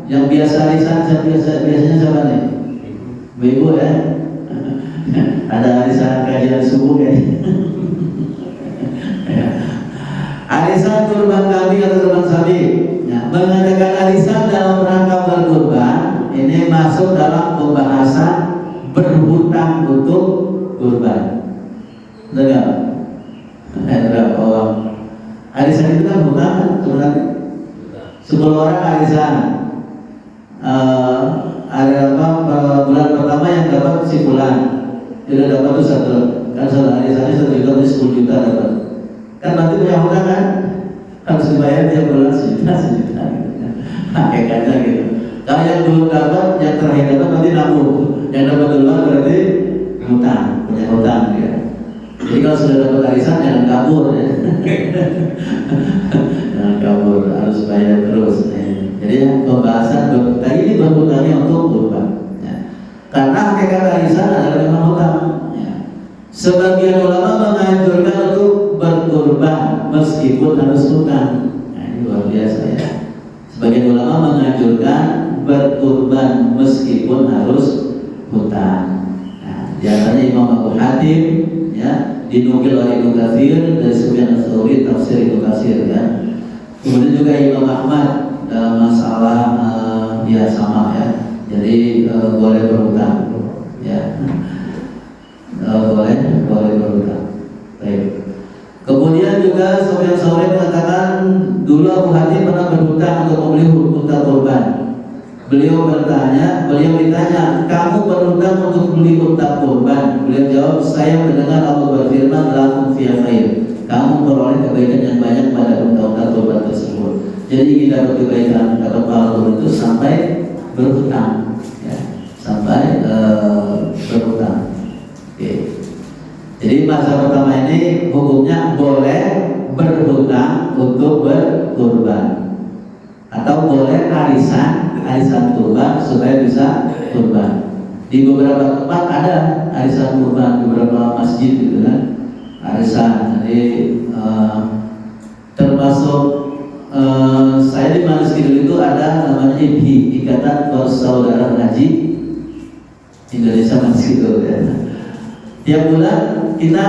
Yang biasa arisan, biasanya siapa nih? Ibu ya. Ada arisan kajian subuh kayaknya. Arisan kurban kambing atau kurban sapi. Ya, mengadakan arisan dalam rangka berkurban ini masuk dalam pembahasan berhutang untuk kurban. Benar nggak? Arisan itu kan hutang sebenarnya. 10 orang arisan. Ada bulan pertama yang dapat kesimpulan tidak dapat itu satu, kan arisannya 1 juta, 10 juta dapat. Kan berarti punya hutang kan, harus dibayar tiap bulan sejuta. Hakikatnya gitu. Kalau yang belum dapat, yang terakhir dapat berarti nabung. Yang dapat duluan berarti hutang, punya hutang ya. Jadi kalau sudah dapat arisan jangan kabur ya. Jangan kabur, harus bayar terus. Jadi pembahasan tadi ini berhutangnya untuk kurban. Ya. Karena hakikat arisan adalah memang hutang. Ya. Sebagian ulama menganjurkan untuk berkurban meskipun harus hutang. Nah, ini luar biasa ya. Sebagian ulama menganjurkan berkurban meskipun harus hutang. Nah, di antaranya Imam Abu Hatim ya, dinukil oleh Ibnu Katsir dari Sufyan Ats-Tsauri tafsir Ibnu Katsir ya. Kemudian juga Imam Ahmad dalam masalah ya sama ya. Jadi boleh berhutang ya. Boleh berhutang. Baik. Kemudian juga Sufyan Ats-Tsauri mengatakan dulu Abu Hatim pernah berhutang untuk membeli unta kurban. Beliau ditanya, kamu berhutang untuk beli unta kurban? Beliau jawab, saya mendengar Allah berfirman, lakum fiha khair. Kamu beroleh kebaikan yang banyak pada unta-unta kurban tersebut. Jadi kita berkebaikan kata para itu sampai berhutang, ya, sampai berhutang. Oke. Jadi masa pertama ini hukumnya boleh berhutang untuk berkurban, atau boleh arisan kurban supaya bisa kurban. Di beberapa tempat ada arisan kurban, di beberapa masjid gitu kan, arisan. Jadi termasuk saya di Malaysia itu ada namanya IPHI, Ikatan Persaudaraan Haji Indonesia Malaysia itu ya. Tiap bulan kita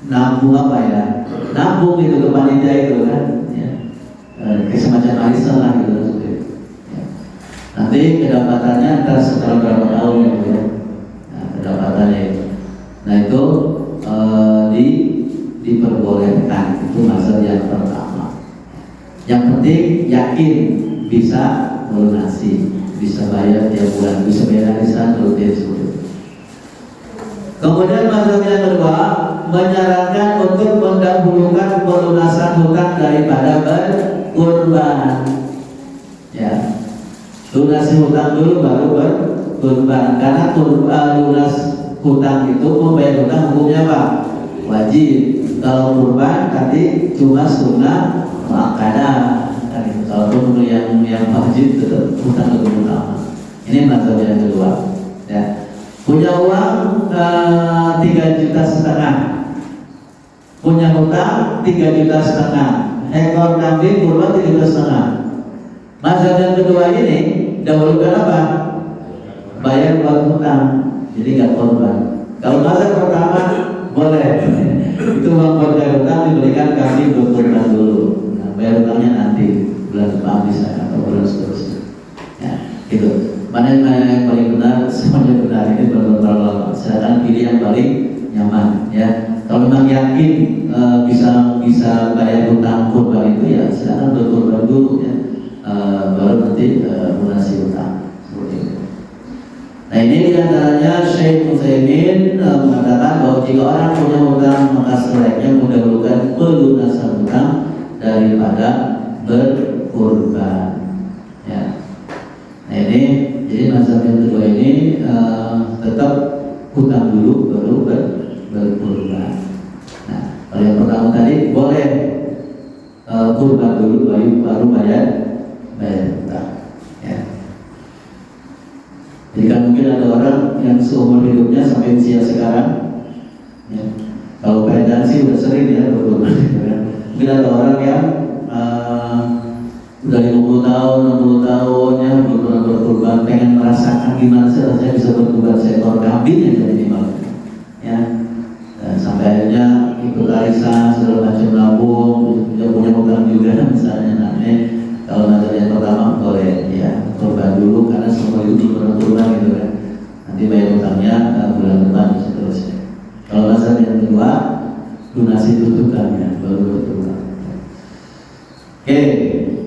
nabung apa ya? Nabung itu ke panitia itu kan, ya. Semacam arisan lah gitu. Ya. Nanti kedapatannya antara setelah berapa tahun gitu ya. Nah, kedapatannya itu. Nah itu diperbolehkan, itu masalah yang pertama. Yang penting yakin bisa melunasi, bisa bayar tiap bulan, bisa bayar arisan rutin seperti itu. Kemudian mazhab yang kedua menyarankan untuk mendahulukan pelunasan hutang daripada berkurban. Ya, lunasi hutang dulu baru berkurban. Karena lunas hutang itu, membayar hutang hukumnya apa? Wajib. Kalau kurban tadi cuma sunnah muakkadah. Kalau yang wajib tetap hutang lebih utama. Ini mazhab yang kedua. Ya. Punya uang 3,5 juta, punya hutang 3,5 juta, ekor kambing kurban 3,5 juta. Mazhab yang kedua ini dahulukan apa? Bayar uang hutang, jadi nggak korban. Kalau mazhab pertama boleh, itu uang bayar hutang diberikan kambing berkurban dulu. Nah, bayar hutangnya nanti bulan depan bisa atau bulan seterusnya. Ya, gitu. Mana yang paling benar? Semuanya benar, ini benar-benar. Silakan pilih yang paling nyaman ya. Kalau memang yakin bisa bayar hutang kurban itu ya silakan berkurban dulu ya. Baru nanti lunasi hutang seperti itu. Nah ini diantaranya Syekh Utsaimin mengatakan bahwa jika orang punya hutang maka sebaiknya mendahulukan pelunasan hutang daripada berkurban. Ya. Nah ini jadi mazhab yang kedua ini tetap hutang dulu baru berkurban. Nah kalau yang pertama tadi boleh kurban dulu baru bayar hutang. Ya. Jadi kan mungkin ada orang yang seumur hidupnya sampai usia sekarang, ya. Kalau pedan sih udah sering ya berkurban. Mungkin ada orang yang udah 50 tahun tahun, 60 tahun ya belum pernah berkurban, pengen merasakan gimana sih rasanya bisa berkurban seekor kambing aja minimal ya. Sampai akhirnya ikut arisan segala macam nabung, dia punya hutang juga misalnya. Nah, kalau nazar yang pertama boleh ya kurban dulu karena semua itu belum pernah kurban gitu kan. Nanti bayar hutangnya bulan depan dan seterusnya. Kalau nazar yang kedua lunasi tuntutannya baru berkurban. Oke,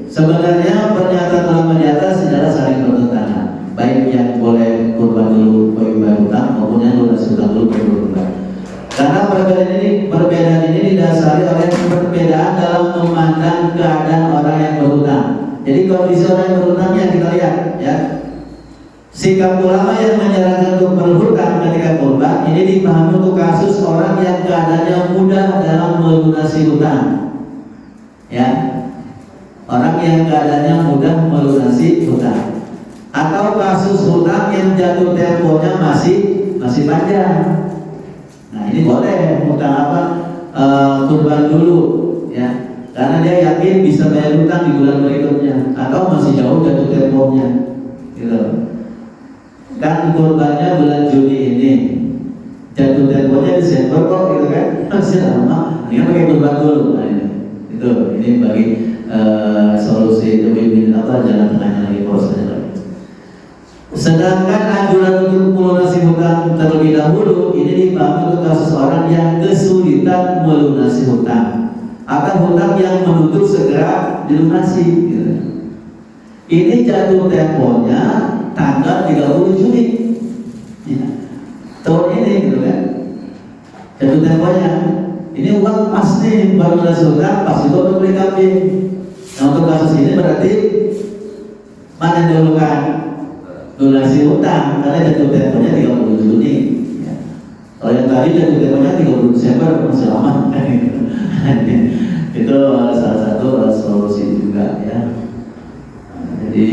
sebenarnya pernyataan ulama di atas adalah saling bertentangan. Baik yang boleh kurban dulu baru bayar hutang maupun yang lunasi hutang dulu baru kurban. Karena perbedaan ini didasari oleh perbedaan dalam memandang keadaan orang yang berhutang. Jadi kondisi orang yang berhutang yang kita lihat ya. Sikap ulama yang menyarankan untuk berhutang ketika kurban ini dipahami untuk kasus orang yang keadaannya mudah dalam melunasi hutang. Ya. Orang yang keadaannya mudah melunasi hutang. Atau kasus hutang yang jatuh temponya masih panjang. Nah ini boleh hutang apa kurban dulu ya, karena dia yakin bisa bayar hutang di bulan berikutnya atau masih jauh jatuh temponya gitu. Kan kurbannya bulan Juni ini, jatuh temponya Desember kok gitu kan, masih lama. Ini pakai kurban dulu. Nah ini bagi solusi itu apa jalan tengahnya lagi prosesnya lagi. Sedangkan anjuran untuk melunasi hutang terlebih dahulu ini dipahami untuk kasus orang yang kesulitan melunasi hutang akan hutang yang menuntut segera dilunasi gitu. Ini jatuh temponya tanggal 30 Juni ya. Tahun ini gitu kan, jatuh temponya ini uang pasti baru lunasi hutang pas juga untuk beli kambing. Nah untuk kasus ini berarti mana yang dihulukan? Lunasi hutang karena jatuh temponya 30 Juni ya. Kalau yang tadi jatuh temponya 30 Desember masih lama kan gitu. Itu salah satu solusi juga ya. Jadi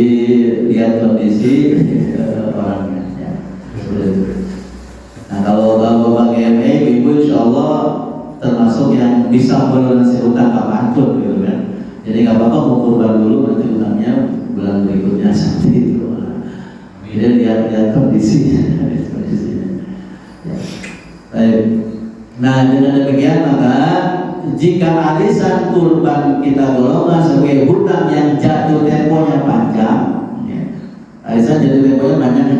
lihat kondisi orangnya ya. Nah kalau bapak GME ibu insya Allah termasuk yang bisa melunasi hutang kapanpun gitu kan. Jadi nggak apa-apa mau kurban dulu nanti hutangnya bulan berikutnya seperti itu. Jadi lihat kondisinya. Ya. Baik. Nah dengan demikian maka jika arisan kurban kita golongkan sebagai hutang yang jatuh temponya panjang, ya. Arisan jatuh temponya panjang,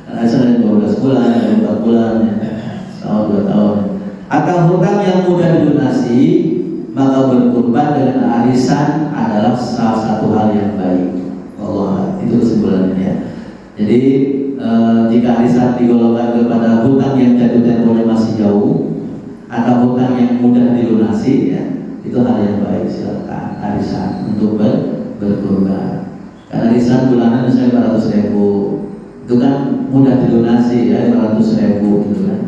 arisan dari 12 bulan, dari 4 bulan, ya. Tahun 2 tahun. Atau hutang yang mudah dilunasi, maka berkurban dengan arisan adalah salah satu hal yang baik. Allah itu kesimpulannya ya. Jadi jika arisan digolongkan kepada hutang yang jatuh temponya masih jauh atau hutang yang mudah dilunasi ya, itu hal yang baik. Silakan arisan untuk berkurban. Karena arisan bulanan misalnya 500.000 itu kan mudah dilunasi ya, 500.000 gitu kan.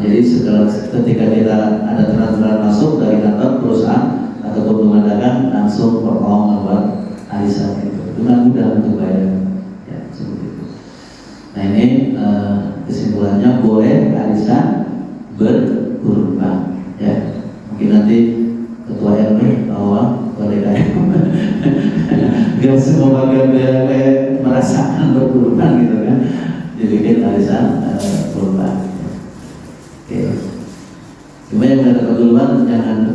Jadi ketika kita ada transferan masuk dari kantor perusahaan ataupun rumah dagang langsung potong buat arisan itu kan mudah untuk bayar. Nah ini kesimpulannya boleh arisan berkurban ya. Mungkin nanti ketua RW bahwa boleh biar semua bagian RW merasakan berkurban gitu kan, dibikin arisan kurban. Oke. Cuma yang ada berkurban jangan